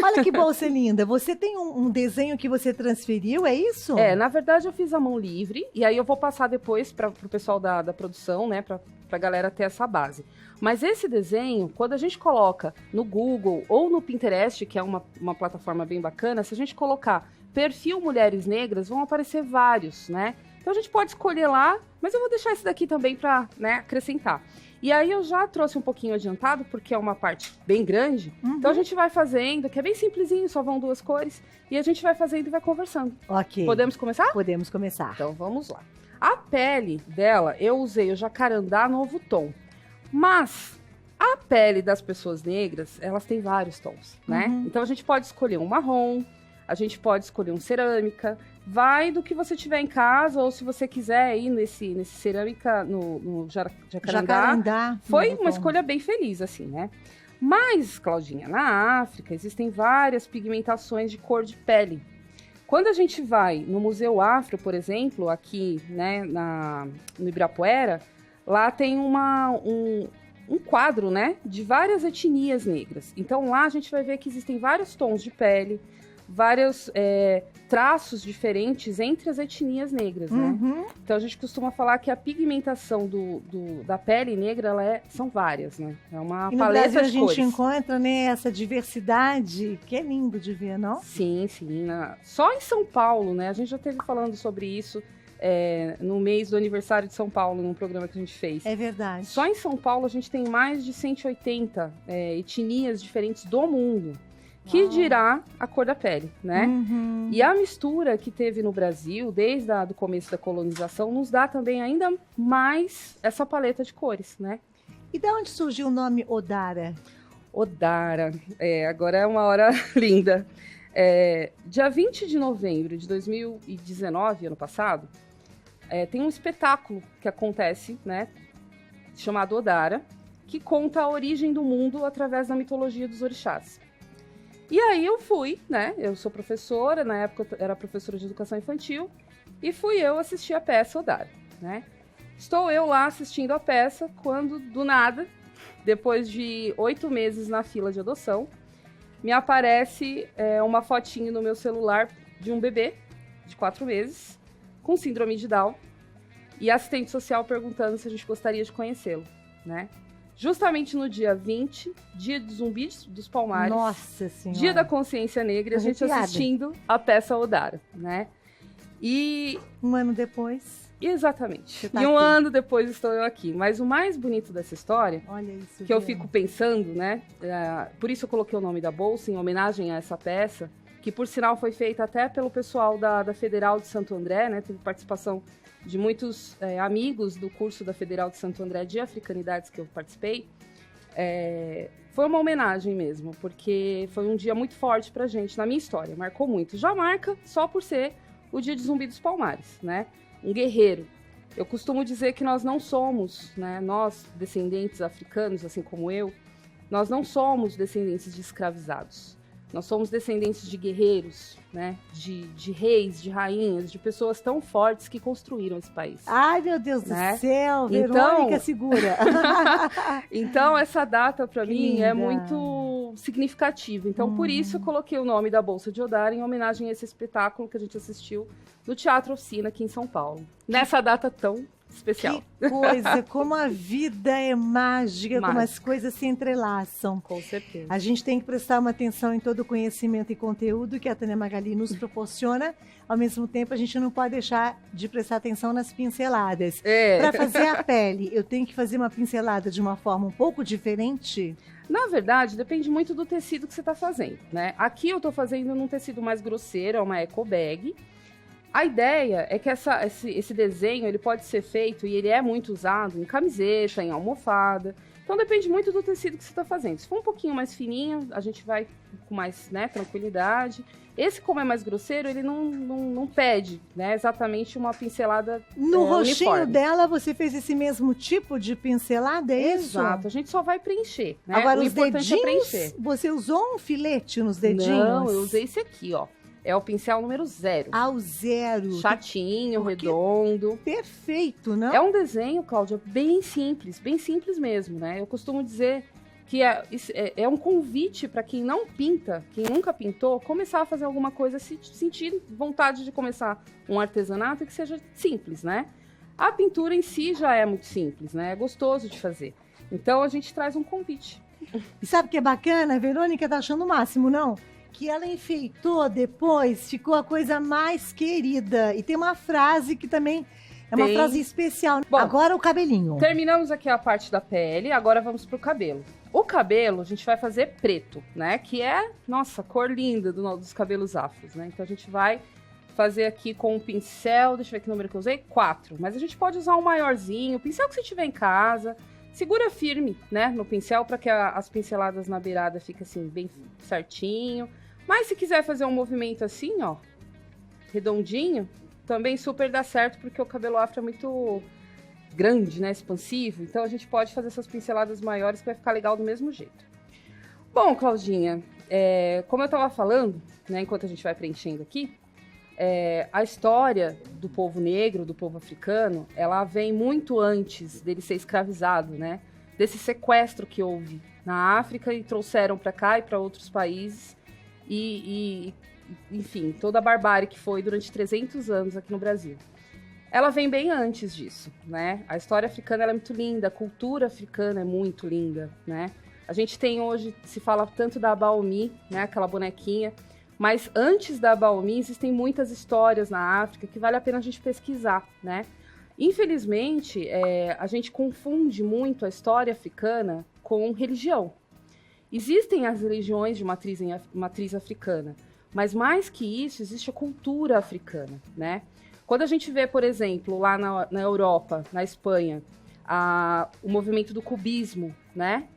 Olha que bolsa linda. Você tem um desenho que você transferiu, é isso? Na verdade eu fiz a mão livre, e aí eu vou passar depois para o pessoal da produção, né, para a galera ter essa base. Mas esse desenho, quando a gente coloca no Google ou no Pinterest, que é uma plataforma bem bacana, se a gente colocar perfil mulheres negras, vão aparecer vários, né? Então a gente pode escolher lá, mas eu vou deixar esse daqui também para, né, acrescentar. E aí eu já trouxe um pouquinho adiantado, porque é uma parte bem grande. Então a gente vai fazendo, que é bem simplesinho, só vão 2 cores. E a gente vai fazendo e vai conversando. Ok. Podemos começar? Podemos começar. Então vamos lá. A pele dela, eu usei o jacarandá novo tom. Mas a pele das pessoas negras, elas têm vários tons, né? Então a gente pode escolher um marrom, a gente pode escolher um cerâmica. Vai do que você tiver em casa, ou se você quiser ir nesse cerâmica, no jacarandá. Foi uma escolha bem feliz, assim, né? Mas, Claudinha, na África existem várias pigmentações de cor de pele. Quando a gente vai no Museu Afro, por exemplo, aqui, né, no Ibirapuera, lá tem um quadro, né, de várias etnias negras. Então lá a gente vai ver que existem vários tons de pele, vários traços diferentes entre as etnias negras, né? Então a gente costuma falar que a pigmentação da pele negra, são várias, né? É uma paleta de cores. E no Brasil a gente encontra, né, essa diversidade, que é lindo de ver, não? Sim, sim. Só em São Paulo, né? A gente já esteve falando sobre isso no mês do aniversário de São Paulo, num programa que a gente fez. É verdade. Só em São Paulo a gente tem mais de 180 etnias diferentes do mundo. Que dirá a cor da pele, né? E a mistura que teve no Brasil, desde o começo da colonização, nos dá também ainda mais essa paleta de cores, né? E de onde surgiu o nome Odara? Odara, agora é uma hora linda. Dia 20 de novembro de 2019, ano passado, tem um espetáculo que acontece, né? Chamado Odara, que conta a origem do mundo através da mitologia dos orixás. E aí eu fui, né? Eu sou professora, na época eu era professora de educação infantil, e fui eu assistir a peça Odara, né? Estou eu lá assistindo a peça, quando, do nada, depois de 8 meses na fila de adoção, me aparece uma fotinho no meu celular de um bebê de 4 meses, com síndrome de Down, e a assistente social perguntando se a gente gostaria de conhecê-lo, né? Justamente no dia 20, dia dos Zumbis dos Palmares. Nossa Senhora. Dia da Consciência Negra, a gente assistindo a peça Odara, né? E... Um ano depois... Exatamente. E um ano depois estou eu aqui. Mas o mais bonito dessa história, olha isso, que eu fico pensando, né? Por isso eu coloquei o nome da bolsa, em homenagem a essa peça, que por sinal foi feita até pelo pessoal da Federal de Santo André, né? Teve participação de muitos amigos do curso da Federal de Santo André de Africanidades que eu participei. Foi uma homenagem mesmo, porque foi um dia muito forte pra gente, na minha história, marcou muito. Já marca só por ser o dia de Zumbi dos Palmares, né? Um guerreiro. Eu costumo dizer que nós não somos, né, nós, descendentes africanos, assim como eu, nós não somos descendentes de escravizados. Nós somos descendentes de guerreiros, né? De reis, de rainhas, de pessoas tão fortes que construíram esse país. Ai, meu Deus do céu, Verônica, então, segura. Então, essa data, para mim, linda. é muito significativa. Então, por isso, eu coloquei o nome da Bolsa de Odara em homenagem a esse espetáculo que a gente assistiu no Teatro Oficina, aqui em São Paulo. Nessa data tão especial. Que coisa, como a vida é mágica, como as coisas se entrelaçam. Com certeza. A gente tem que prestar uma atenção em todo o conhecimento e conteúdo que a Tânia Magali nos proporciona. Ao mesmo tempo, a gente não pode deixar de prestar atenção nas pinceladas. Para fazer a pele, eu tenho que fazer uma pincelada de uma forma um pouco diferente? Na verdade, depende muito do tecido que você está fazendo, né? Aqui eu estou fazendo num tecido mais grosseiro, é uma eco bag. A ideia é que esse desenho ele pode ser feito, e ele é muito usado em camiseta, em almofada. Então depende muito do tecido que você está fazendo. Se for um pouquinho mais fininho, a gente vai com mais, né, tranquilidade. Esse, como é mais grosseiro, ele não pede, né, exatamente uma pincelada no rostinho uniforme. Dela, você fez esse mesmo tipo de pincelada, é isso? Exato, a gente só vai preencher, né? Agora, o os importante dedinhos, é preencher. Você usou um filete nos dedinhos? Não, eu usei esse aqui, ó. É o pincel número 0. Ah, o 0. Chatinho, redondo. Perfeito, não? É um desenho, Cláudia, bem simples mesmo, né? Eu costumo dizer que é um convite para quem não pinta, quem nunca pintou, começar a fazer alguma coisa, se sentir vontade de começar um artesanato que seja simples, né? A pintura em si já é muito simples, né? É gostoso de fazer. Então, a gente traz um convite. E sabe o que é bacana? A Verônica tá achando o máximo, não? Que ela enfeitou depois, ficou a coisa mais querida. E tem uma frase que também é uma frase especial. Bom, agora o cabelinho. Terminamos aqui a parte da pele, agora vamos pro cabelo. O cabelo, a gente vai fazer preto, né? Que é, nossa, cor linda dos cabelos afros, né? Então, a gente vai fazer aqui com um pincel, deixa eu ver que número que eu usei, 4. Mas a gente pode usar um maiorzinho, o pincel que você tiver em casa. Segura firme, né, no pincel, para que as pinceladas na beirada fiquem assim, bem certinho. Mas se quiser fazer um movimento assim, ó, redondinho, também super dá certo, porque o cabelo afro é muito grande, né, expansivo. Então a gente pode fazer essas pinceladas maiores que vai ficar legal do mesmo jeito. Bom, Claudinha, como eu tava falando, né, enquanto a gente vai preenchendo aqui, a história do povo negro, do povo africano, ela vem muito antes dele ser escravizado, né? Desse sequestro que houve na África e trouxeram para cá e para outros países. Enfim, toda a barbárie que foi durante 300 anos aqui no Brasil. Ela vem bem antes disso, né? A história africana ela é muito linda, a cultura africana é muito linda, né? A gente tem hoje, se fala tanto da Abaomi, né? Aquela bonequinha. Mas antes da Abaomi, existem muitas histórias na África que vale a pena a gente pesquisar, né? Infelizmente, a gente confunde muito a história africana com religião. Existem as religiões de matriz africana, mas mais que isso, existe a cultura africana, né? Quando a gente vê, por exemplo, lá na Europa, na Espanha, o movimento do cubismo, né?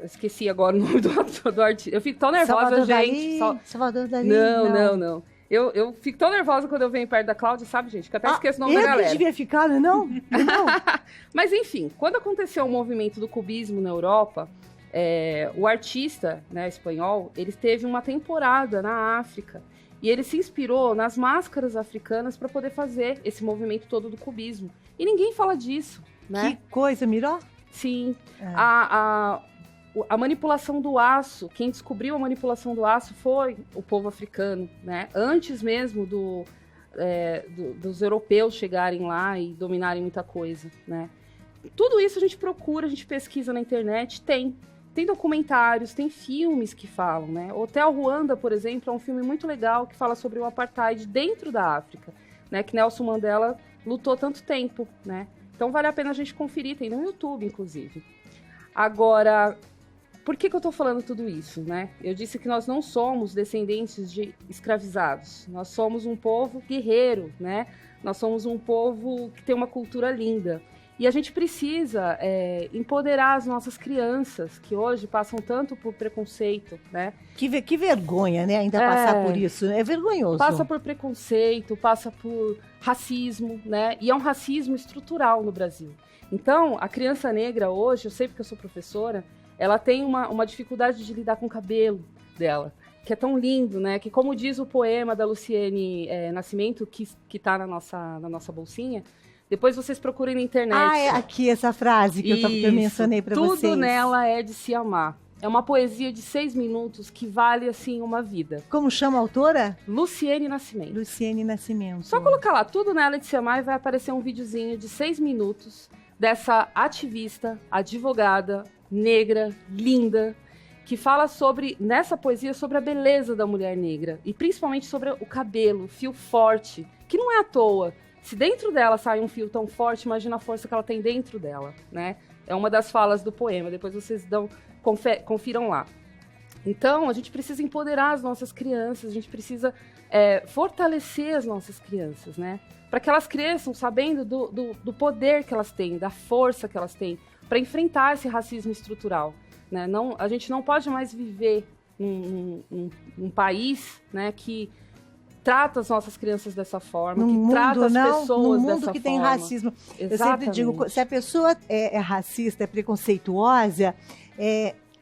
Esqueci agora o nome do artista. Eu fico tão nervosa, gente. Salvador Dalí. Não. Eu fico tão nervosa quando eu venho perto da Cláudia, sabe, gente? Que eu até esqueço o nome da galera. Eu que devia ficar, não? Mas, enfim, quando aconteceu o movimento do cubismo na Europa, o artista, né, espanhol, ele teve uma temporada na África. E ele se inspirou nas máscaras africanas para poder fazer esse movimento todo do cubismo. E ninguém fala disso, né? Que coisa, Miró? Sim. A manipulação do aço, quem descobriu a manipulação do aço foi o povo africano, né? Antes mesmo dos europeus chegarem lá e dominarem muita coisa, né? Tudo isso a gente procura, a gente pesquisa na internet, tem documentários, tem filmes que falam, né? Hotel Ruanda, por exemplo, é um filme muito legal que fala sobre o apartheid dentro da África, né? Que Nelson Mandela lutou tanto tempo, né? Então vale a pena a gente conferir, tem no YouTube, inclusive. Agora, por que eu tô falando tudo isso, né? Eu disse que nós não somos descendentes de escravizados. Nós somos um povo guerreiro, né? Nós somos um povo que tem uma cultura linda. E a gente precisa empoderar as nossas crianças, que hoje passam tanto por preconceito, né? Que vergonha, né? Ainda passar por isso. É vergonhoso. Passa por preconceito, passa por racismo, né? E é um racismo estrutural no Brasil. Então, a criança negra hoje, eu sei porque eu sou professora, ela tem uma dificuldade de lidar com o cabelo dela, que é tão lindo, né? Que como diz o poema da Luciene Nascimento, que tá na nossa bolsinha, depois vocês procurem na internet. É aqui essa frase que eu mencionei para vocês. Tudo nela é de se amar. É uma poesia de 6 minutos que vale, assim, uma vida. Como chama a autora? Luciene Nascimento. Luciene Nascimento. Só colocar lá, tudo nela é de se amar, e vai aparecer um videozinho de 6 minutos dessa ativista, advogada, negra, linda, que fala nessa poesia, sobre a beleza da mulher negra. E principalmente sobre o cabelo, o fio forte, que não é à toa. Se dentro dela sai um fio tão forte, imagina a força que ela tem dentro dela, né? É uma das falas do poema, depois vocês confiram lá. Então, a gente precisa empoderar as nossas crianças, a gente precisa fortalecer as nossas crianças, né? Para que elas cresçam sabendo do poder que elas têm, da força que elas têm, para enfrentar esse racismo estrutural, né? A gente não pode mais viver num país, né, que trata as nossas crianças dessa forma, trata as pessoas dessa forma. No mundo que tem racismo. Exatamente. Eu sempre digo, se a pessoa é racista, é preconceituosa,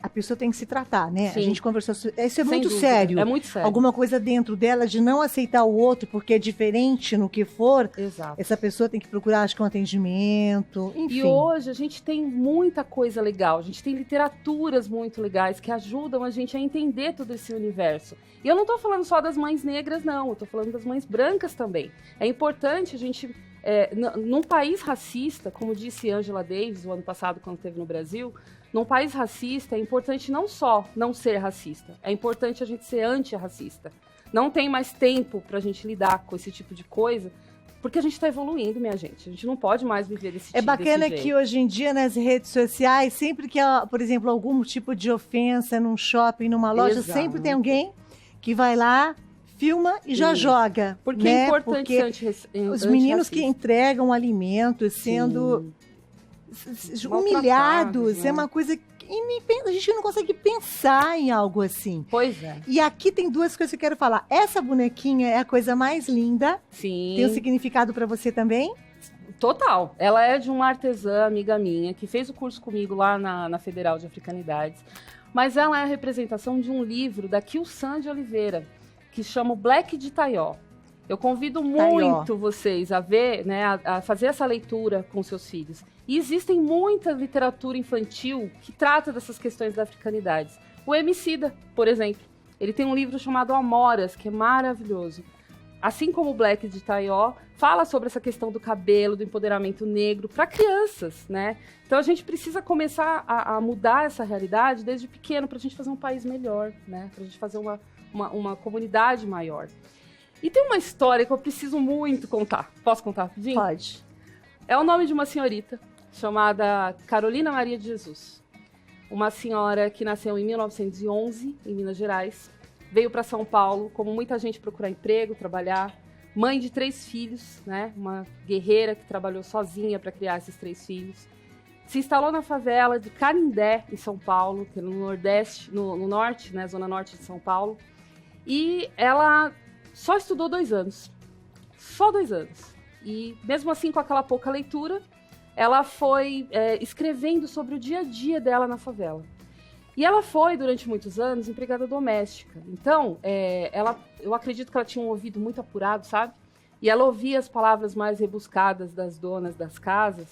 a pessoa tem que se tratar, né? Sim. A gente conversou, isso é muito dúvida. sério. É muito sério. Alguma coisa dentro dela de não aceitar o outro porque é diferente no que for. Exato. Essa pessoa tem que procurar, acho que um atendimento, enfim. E hoje a gente tem muita coisa legal, a gente tem literaturas muito legais que ajudam a gente a entender todo esse universo. E eu não estou falando só das mães negras, não, eu estou falando das mães brancas também. É importante a gente, num país racista, como disse Angela Davis o ano passado quando esteve no Brasil, num país racista é importante não só não ser racista, é importante a gente ser antirracista. Não tem mais tempo para a gente lidar com esse tipo de coisa, porque a gente está evoluindo, minha gente. A gente não pode mais viver desse tipo. É bacana que hoje em dia nas redes sociais, sempre que há, por exemplo, algum tipo de ofensa num shopping, numa loja, Exato. sempre tem alguém que vai lá, filma e já joga. Porque né? é importante porque os meninos que entregam alimentos sendo humilhados, né? É uma coisa que a gente não consegue pensar em algo assim. Pois é. E aqui tem duas coisas que eu quero falar. Essa bonequinha é a coisa mais linda. Sim. Tem um significado para você também? Total. Ela é de uma artesã amiga minha, que fez o curso comigo lá na Federal de Africanidades. Mas ela é a representação de um livro da Kilsan de Oliveira, que chama o Black de Taió. Eu convido muito vocês a ver, né, a fazer essa leitura com seus filhos. E existe muita literatura infantil que trata dessas questões da africanidade. O Emicida, por exemplo, ele tem um livro chamado Amoras, que é maravilhoso. Assim como o Black de Taió, fala sobre essa questão do cabelo, do empoderamento negro para crianças, né? Então a gente precisa começar a mudar essa realidade desde pequeno para a gente fazer um país melhor, né? Para a gente fazer uma comunidade maior. E tem uma história que eu preciso muito contar. Posso contar rapidinho? Pode. É o nome de uma senhorita chamada Carolina Maria de Jesus. Uma senhora que nasceu em 1911, em Minas Gerais. Veio para São Paulo, como muita gente, procurar emprego, trabalhar. Mãe de 3 filhos, né? Uma guerreira que trabalhou sozinha para criar esses 3 filhos. Se instalou na favela de Canindé, em São Paulo, que é no Nordeste, no Norte, né? Zona Norte de São Paulo. E ela só estudou 2 anos. Só 2 anos. E mesmo assim, com aquela pouca leitura, ela foi escrevendo sobre o dia a dia dela na favela. E ela foi, durante muitos anos, empregada doméstica. Então, eu acredito que ela tinha um ouvido muito apurado, sabe? E ela ouvia as palavras mais rebuscadas das donas das casas.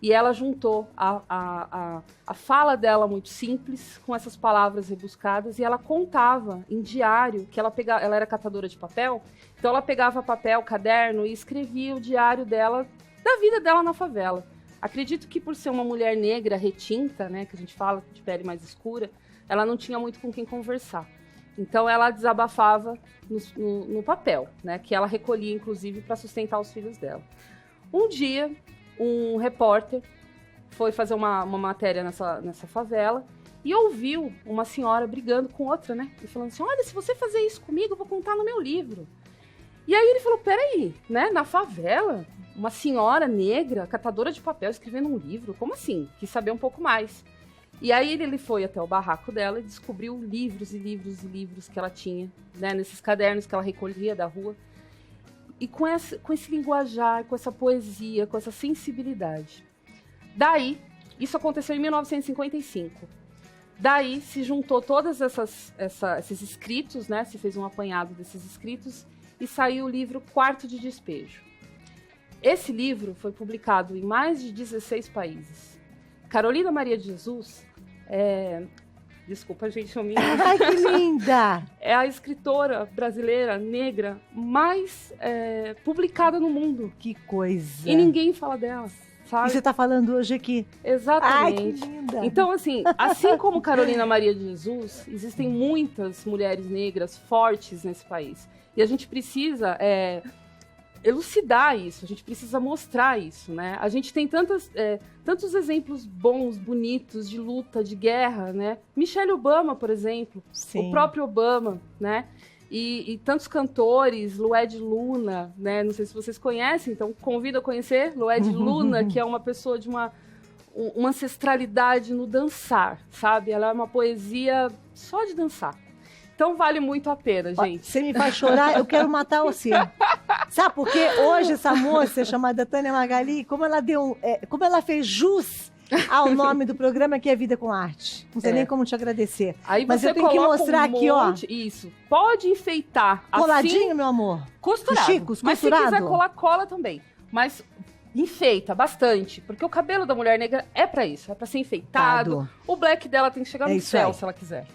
E ela juntou a fala dela muito simples com essas palavras rebuscadas. E ela contava em diário, que ela era catadora de papel. Então, ela pegava papel, caderno e escrevia o diário dela, da vida dela na favela. Acredito que por ser uma mulher negra retinta, né, que a gente fala de pele mais escura, ela não tinha muito com quem conversar. Então ela desabafava no papel, né, que ela recolhia inclusive para sustentar os filhos dela. Um dia, um repórter foi fazer uma matéria nessa favela e ouviu uma senhora brigando com outra, né, e falando assim: olha, se você fazer isso comigo, eu vou contar no meu livro. E aí ele falou: peraí, né, na favela? Uma senhora negra, catadora de papel, escrevendo um livro? Como assim? Quis saber um pouco mais. E aí ele foi até o barraco dela e descobriu livros e livros e livros que ela tinha, né, nesses cadernos que ela recolhia da rua. E com esse linguajar, com essa poesia, com essa sensibilidade. Daí, isso aconteceu em 1955. Daí se juntou todos esses escritos, né, se fez um apanhado desses escritos e saiu o livro Quarto de Despejo. Esse livro foi publicado em mais de 16 países. Carolina Maria de Jesus, desculpa, gente, eu me... Ai, que linda! É a escritora brasileira negra mais publicada no mundo. Que coisa! E ninguém fala dela, sabe? E você está falando hoje aqui. Exatamente. Ai, que linda! Então, assim como Carolina Maria de Jesus, existem muitas mulheres negras fortes nesse país. E a gente precisa... elucidar isso, a gente precisa mostrar isso, né? A gente tem tantos exemplos bons, bonitos, de luta, de guerra, né? Michelle Obama, por exemplo, Sim. O próprio Obama, né? E tantos cantores, Lued Luna, né? Não sei se vocês conhecem, então convido a conhecer Lued Luna, que é uma pessoa de uma ancestralidade no dançar, sabe? Ela é uma poesia só de dançar. Então vale muito a pena, gente. Você me faz chorar, eu quero matar você. Sabe por quê? Hoje essa moça chamada Tânia Magali, como ela fez jus Ah, o nome do programa aqui é Vida com Arte. Não sei nem como te agradecer. Aí mas você eu tenho que mostrar aqui, ó. Isso. Pode enfeitar. Coladinho, assim, meu amor? Costurado. Chicos, mas costurado? se quiser colar, cola também. Mas enfeita bastante, porque o cabelo da mulher negra é pra isso, é pra ser enfeitado. O black dela tem que chegar no céu, se ela quiser.